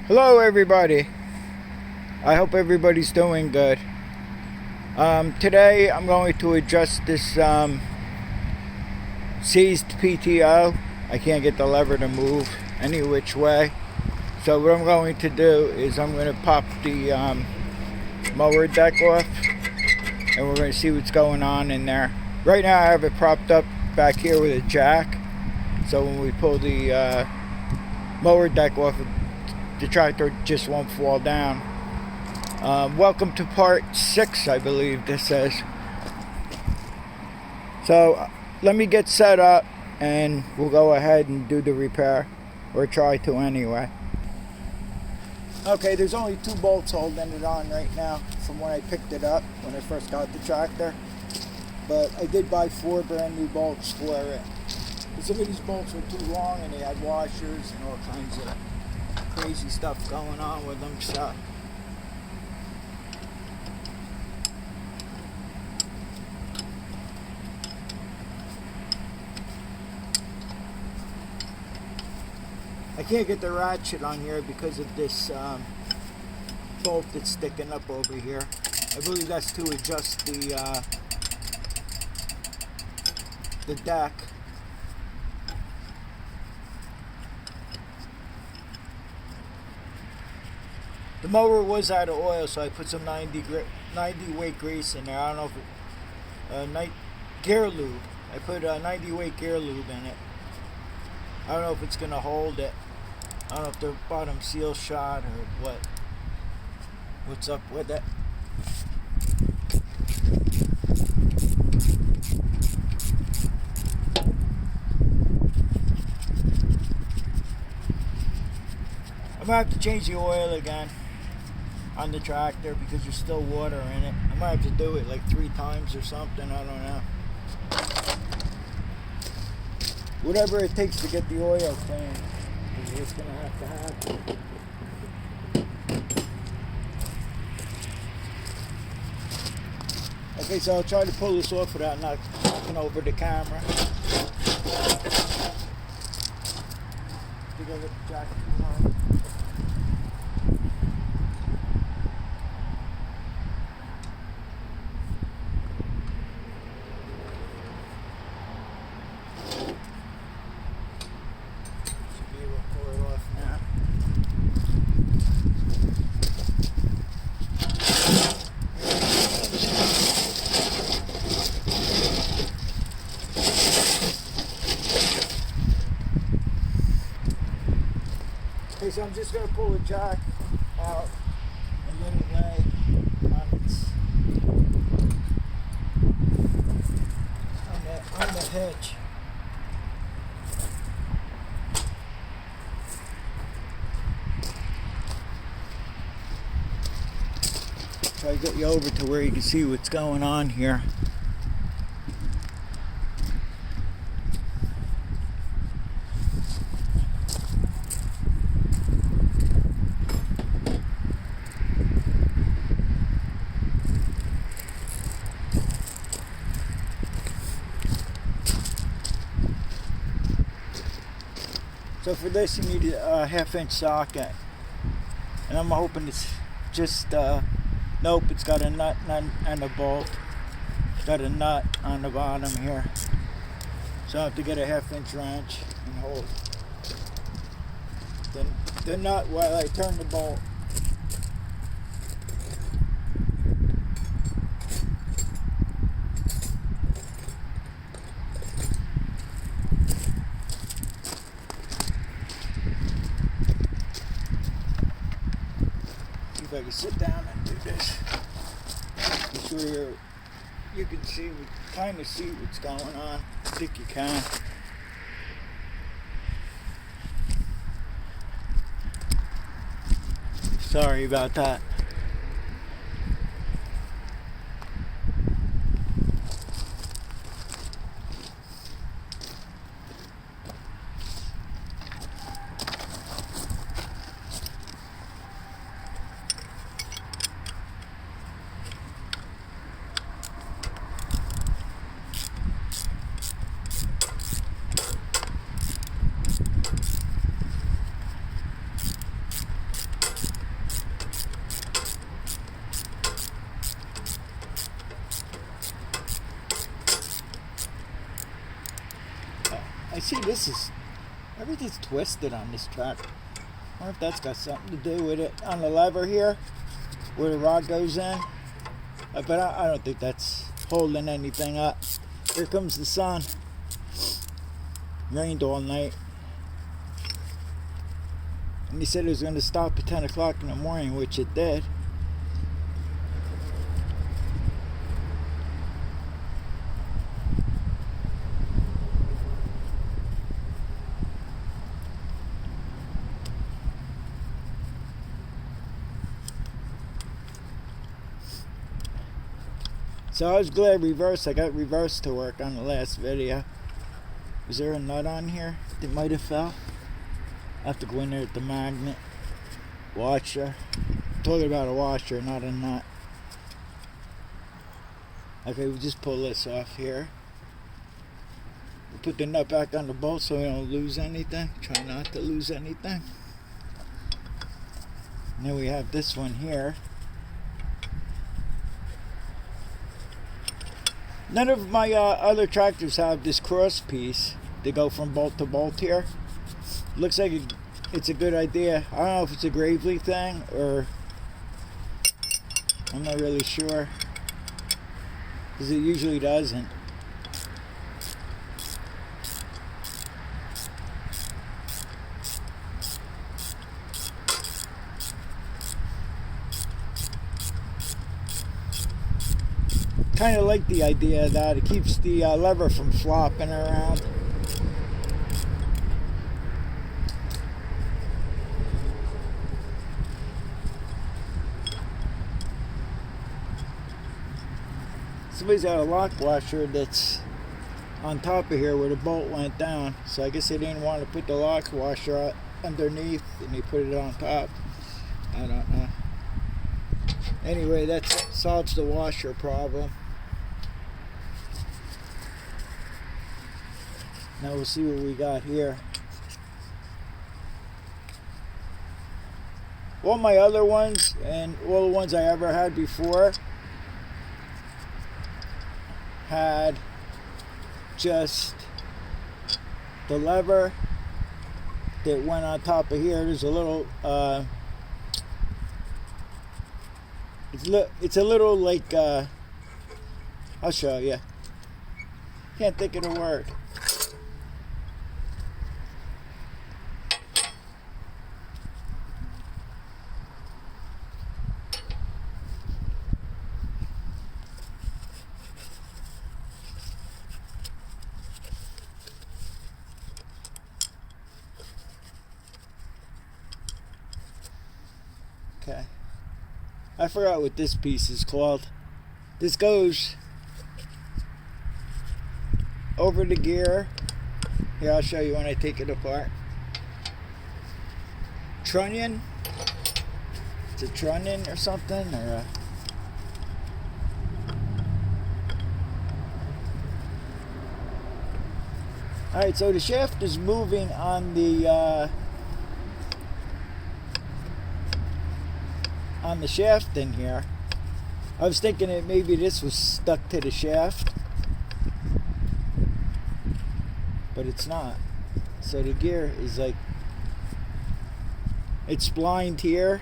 Hello everybody. I hope everybody's doing good. Today I'm going to adjust this seized PTO. I can't get the lever to move any which way. So what I'm going to do is I'm going to pop the mower deck off and we're going to see what's going on in there. Right now I have it propped up back here with a jack. So when we pull the mower deck off, the tractor just won't fall down. Welcome to part 6, I believe this says. So let me get set up and we'll go ahead and do the repair, or try to anyway. Okay, there's only 2 bolts holding it on right now from when I picked it up when I first got the tractor, but I did buy 4 brand new bolts for it. Some of these bolts were too long and they had washers and all kinds of crazy stuff going on with them, so I can't get the ratchet on here because of this bolt that's sticking up over here. I believe that's to adjust the deck. The mower was out of oil, so I put some 90 weight grease in there. I don't know if gear lube. I put a 90 weight gear lube in it. I don't know if it's gonna hold it. I don't know if the bottom seal shot or what's up with it. I'm gonna have to change the oil again on the tractor because there's still water in it. I might have to do it like 3 times or something, I don't know. Whatever it takes to get the oil clean is what's gonna have to happen. Okay, so I'll try to pull this off without knocking over the camera. To go with the jacket tomorrow. Okay, so I'm just going to pull the jack out and let it lay on the hitch. Try to get you over to where you can see what's going on here. So for this you need a 1/2-inch socket, and I'm hoping it's just, nope, it's got a nut and a bolt. It's got a nut on the bottom here. So I have to get a 1/2-inch wrench and hold the nut while I turn the bolt. I can sit down and do this. I'm sure you can see, kind of see what's going on. I think you can. Sorry about that. see, everything's twisted on this track. I wonder if that's got something to do with it. On the lever here, where the rod goes in. But I don't think that's holding anything up. Here comes the sun. Rained all night. And he said it was going to stop at 10 o'clock in the morning, which it did. So I was glad reverse. I got reverse to work on the last video. Was there a nut on here that might have fell? I have to go in there with the magnet. Washer. I'm talking about a washer, not a nut. Okay, we just pull this off here. We put the nut back on the bolt so we don't lose anything. Try not to lose anything. And then we have this one here. None of my other tractors have this cross piece to go from bolt to bolt here. Looks like it's a good idea. I don't know if it's a Gravely thing or I'm not really sure, because it usually doesn't. Kind of like the idea of that. It keeps the lever from flopping around. Somebody's got a lock washer that's on top of here where the bolt went down, so I guess they didn't want to put the lock washer underneath and they put it on top. I don't know. Anyway, that solves the washer problem. Now we'll see what we got here. All my other ones and all the ones I ever had before had just the lever that went on top of here. There's a little it's a little like I'll show you. Can't think of the word. Okay, I forgot what this piece is called. This goes over the gear. Here, I'll show you when I take it apart. Trunnion. It's a trunnion or something, or Alright, so the shaft is moving on the shaft in here. I was thinking that maybe this was stuck to the shaft, but it's not. So the gear is like, it's splined here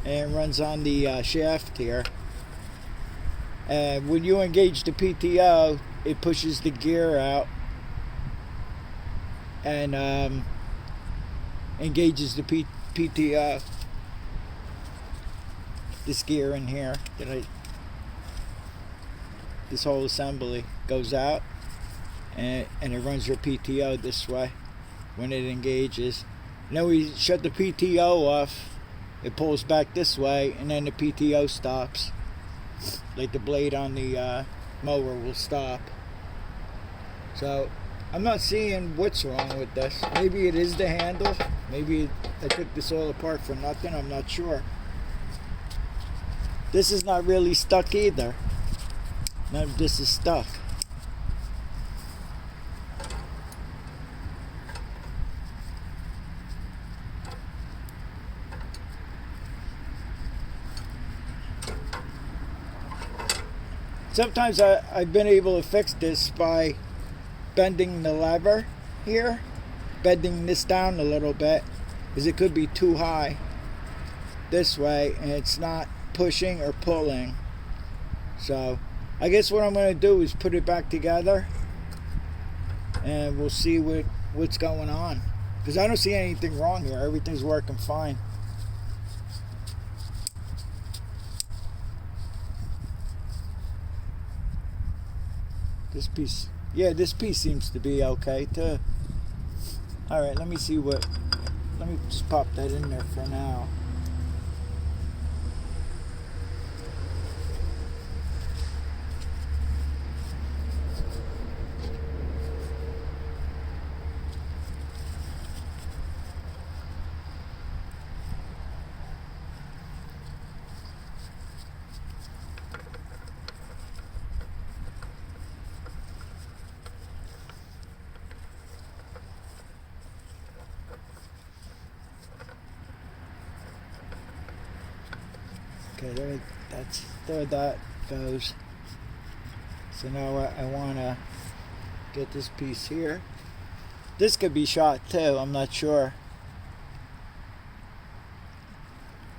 and runs on the shaft here. And when you engage the PTO, it pushes the gear out and engages the PTO. This gear in here this whole assembly goes out and it runs your PTO this way when it engages. And then we shut the PTO off, it pulls back this way, and then the PTO stops. Like the blade on the mower will stop. So I'm not seeing what's wrong with this. Maybe it is the handle. Maybe I took this all apart for nothing. I'm not sure. This is not really stuck either. None of this is stuck. Sometimes I've been able to fix this by bending the lever here, bending this down a little bit, because it could be too high this way and it's not pushing or pulling. So I guess what I'm going to do is put it back together and we'll see what's going on, because I don't see anything wrong here. Everything's working fine. This piece, yeah, this piece seems to be okay too. Alright, let me see let me just pop that in there for now. Okay, there that goes. So now I want to get this piece here. This could be shot too, I'm not sure.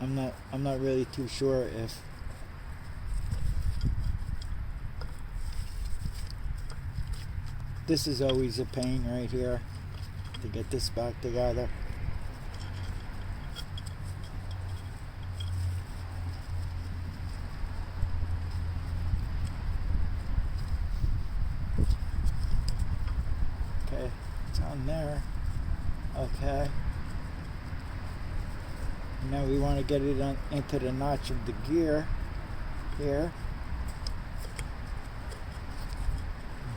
I'm not really too sure if this is always a pain right here to get this back together. Okay, it's on there. Okay. Now we want to get it into the notch of the gear here.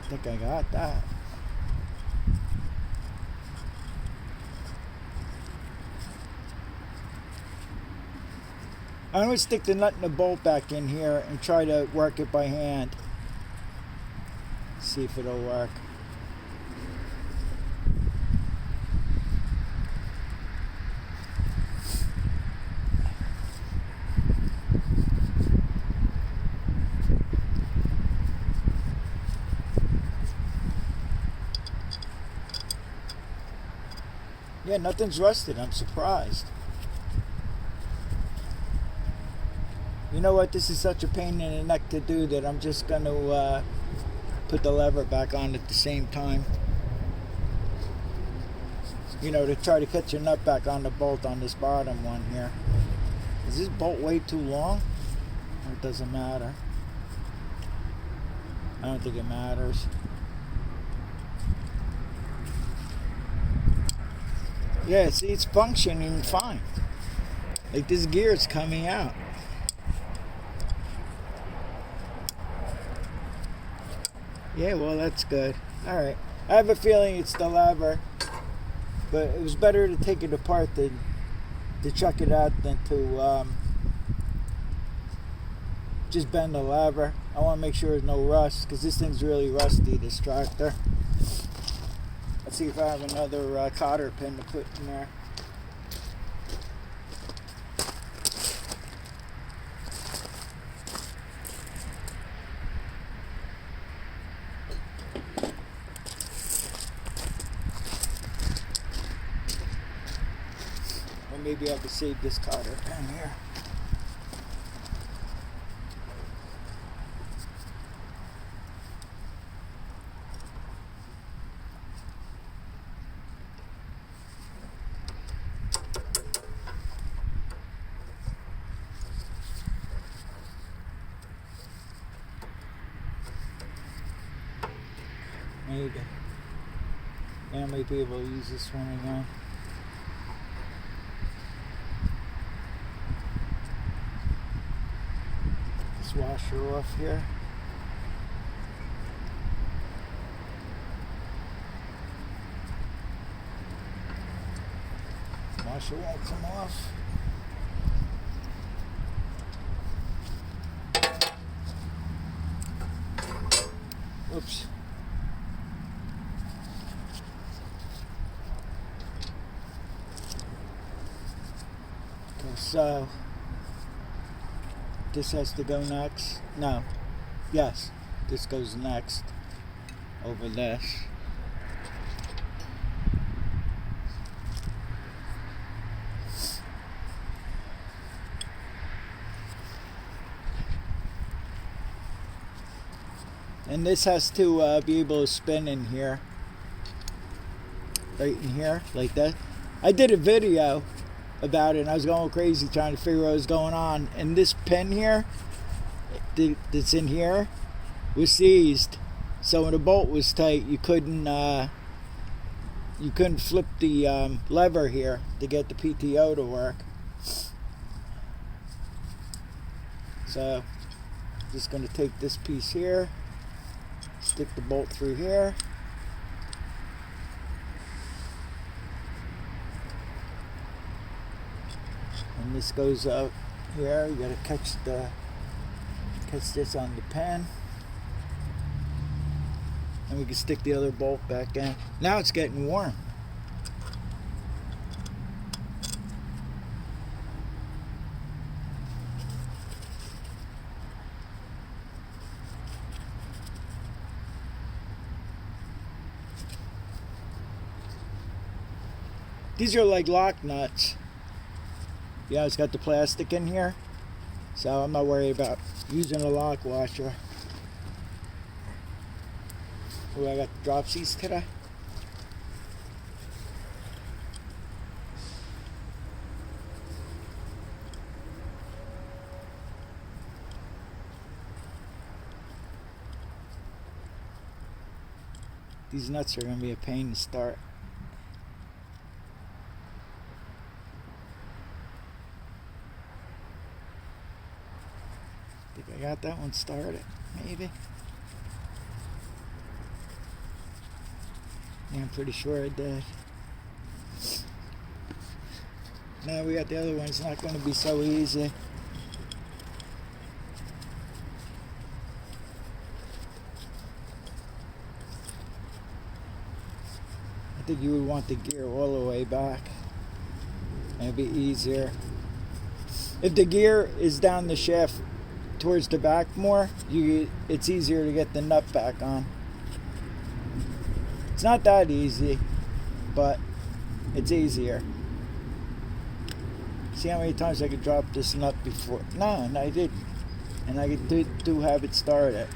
I think I got that. I'm going to stick the nut and the bolt back in here and try to work it by hand. See if it'll work. Yeah, nothing's rusted. I'm surprised. You know what? This is such a pain in the neck to do that I'm just going to put the lever back on at the same time. You know, to try to cut your nut back on the bolt on this bottom one here. Is this bolt way too long? Or it doesn't matter? I don't think it matters. Yeah, see, it's functioning fine. Like, this gear is coming out. Yeah, well, that's good. Alright. I have a feeling it's the lever. But it was better to take it apart than to chuck it out than to just bend the lever. I want to make sure there's no rust, because this thing's really rusty, this tractor. Let's see if I have another cotter pin to put in there. Or maybe I could save this cotter pin here. Maybe. Yeah, I might be able to use this one again. This washer off here. Washer won't come off. Oops. So this has to go next. No. Yes. This goes next over this. And this has to be able to spin in here. Right in here, like that. I did a video about it and I was going crazy trying to figure out what was going on. And this pin here, that's in here, was seized. So when the bolt was tight, you couldn't flip the lever here to get the PTO to work. So just going to take this piece here, stick the bolt through here. And this goes out here. You got to catch this on the pen. And we can stick the other bolt back in. Now it's getting warm. These are like lock nuts. Yeah, it's got the plastic in here, so I'm not worried about using a lock washer. Oh, I got dropsies today. These nuts are going to be a pain to start. I think I got that one started, maybe. Yeah, I'm pretty sure I did. Now we got the other one. It's not going to be so easy. I think you would want the gear all the way back. It'd be easier. If the gear is down the shaft towards the back more, it's easier to get the nut back on. It's not that easy, but it's easier. See how many times I could drop this nut before? No, I didn't. And I do have it started.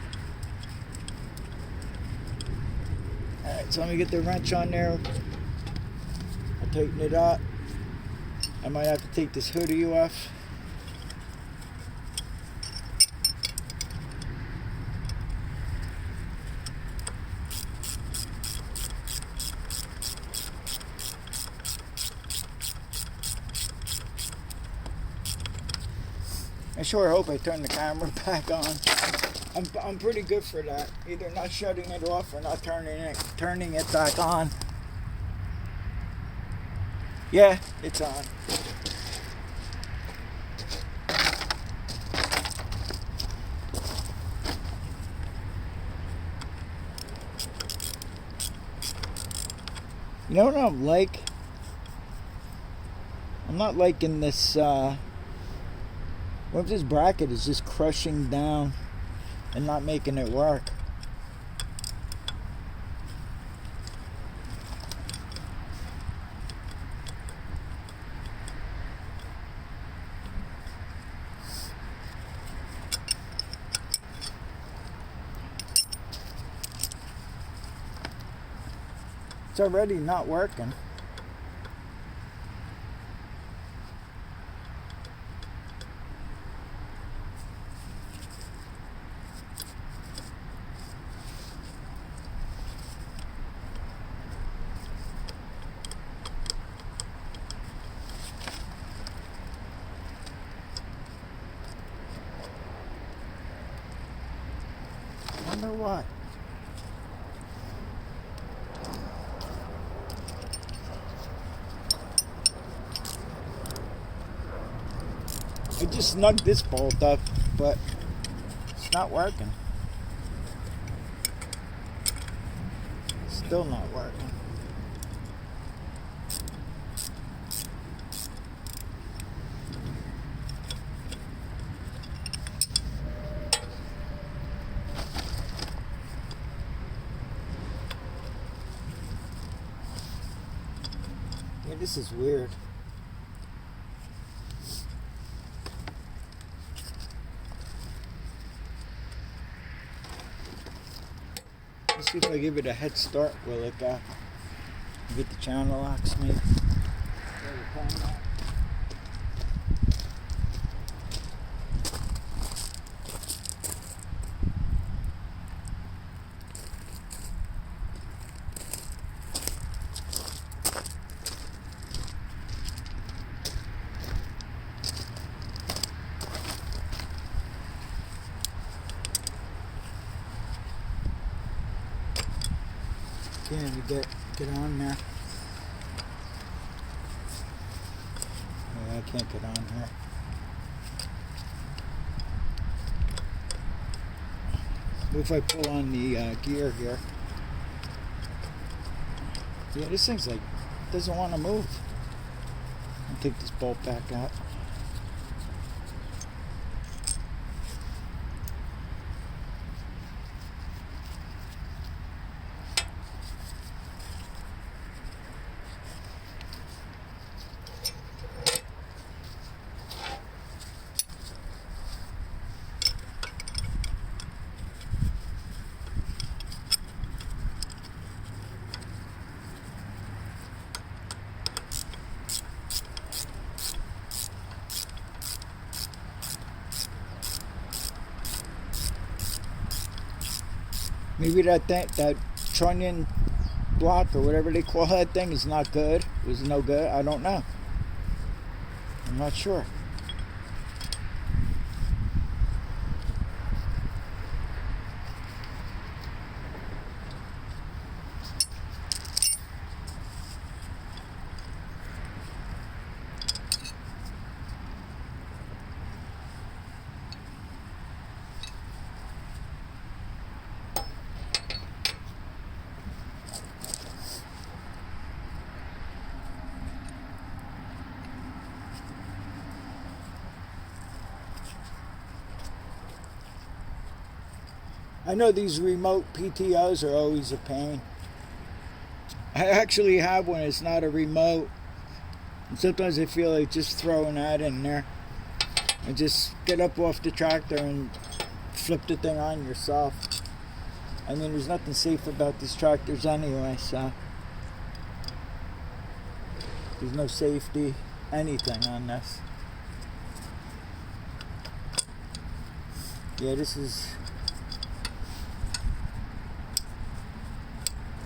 Alright, so let me get the wrench on there. I'll tighten it up. I might have to take this hoodie off. I sure hope I turn the camera back on. I'm pretty good for that. Either not shutting it off or not turning it back on. Yeah, it's on. You know what I'm like? I'm not liking this. What if this bracket is just crushing down and not making it work? It's already not working. I wonder what. I just snugged this bolt up, but it's not working. Still not working. Yeah, this is weird. See if I give it a head start. Will it get the channel locks maybe? Can we get on there? Yeah, I can't get on here. What if I pull on the gear here? Yeah, this thing's like doesn't want to move. I'll take this bolt back out. Maybe that trunnion block or whatever they call that thing is not good. It was no good. I don't know. I'm not sure. I know these remote PTOs are always a pain. I actually have one. It's not a remote. And sometimes I feel like just throwing that in there and just get up off the tractor and flip the thing on yourself. I mean, there's nothing safe about these tractors anyway, so there's no safety, anything on this. Yeah, this is...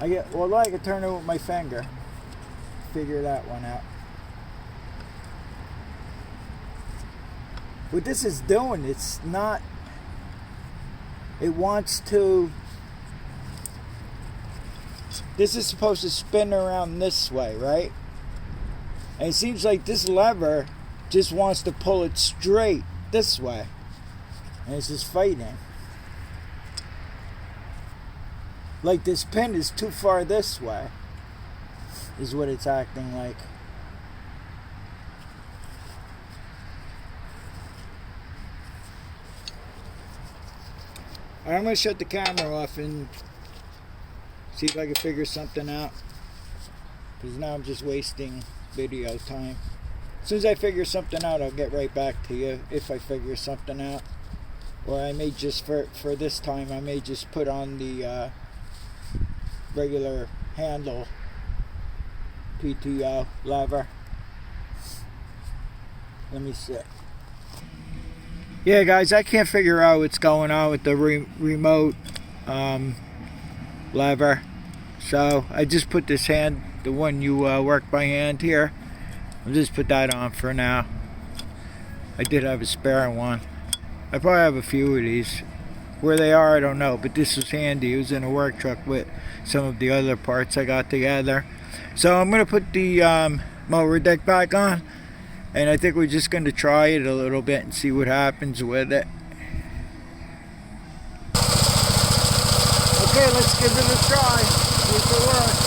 I can turn it with my finger. Figure that one out. What this is doing, it's not... It wants to... This is supposed to spin around this way, right? And it seems like this lever just wants to pull it straight this way. And it's just fighting. Like this pin is too far this way, is what it's acting like. Alright, I'm going to shut the camera off and see if I can figure something out. Because now I'm just wasting video time. As soon as I figure something out, I'll get right back to you if I figure something out. Or I may just, for this time, I may just put on the regular handle PTO lever. Let me see. Yeah, guys, I can't figure out what's going on with the remote lever. So I just put this hand, the one you work by hand here, I'll just put that on for now. I did have a spare one. I probably have a few of these. Where they are, I don't know, but this was handy. It was in a work truck with some of the other parts I got together. So I'm going to put the mower deck back on, and I think we're just going to try it a little bit and see what happens with it. Okay, let's give it a try. See if it works.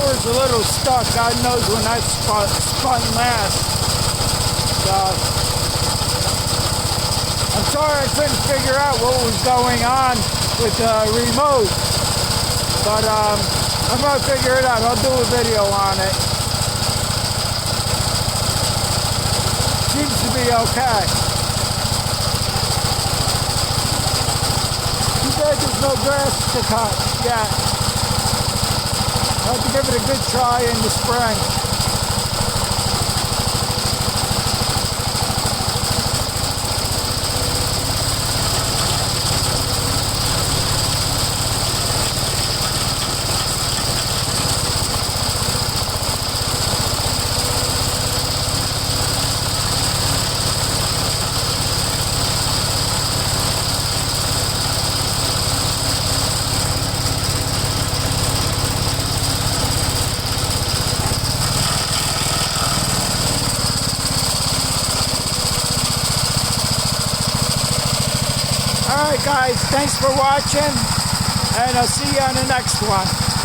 mower's a little stuck. God knows when that spun last. So, I'm sorry I couldn't figure out what was going on with the remote. But I'm going to figure it out. I'll do a video on it. Seems to be okay. Too bad there's no grass to cut yet. I'll have to give it a good try in the spring. Alright guys, thanks for watching, and I'll see you on the next one.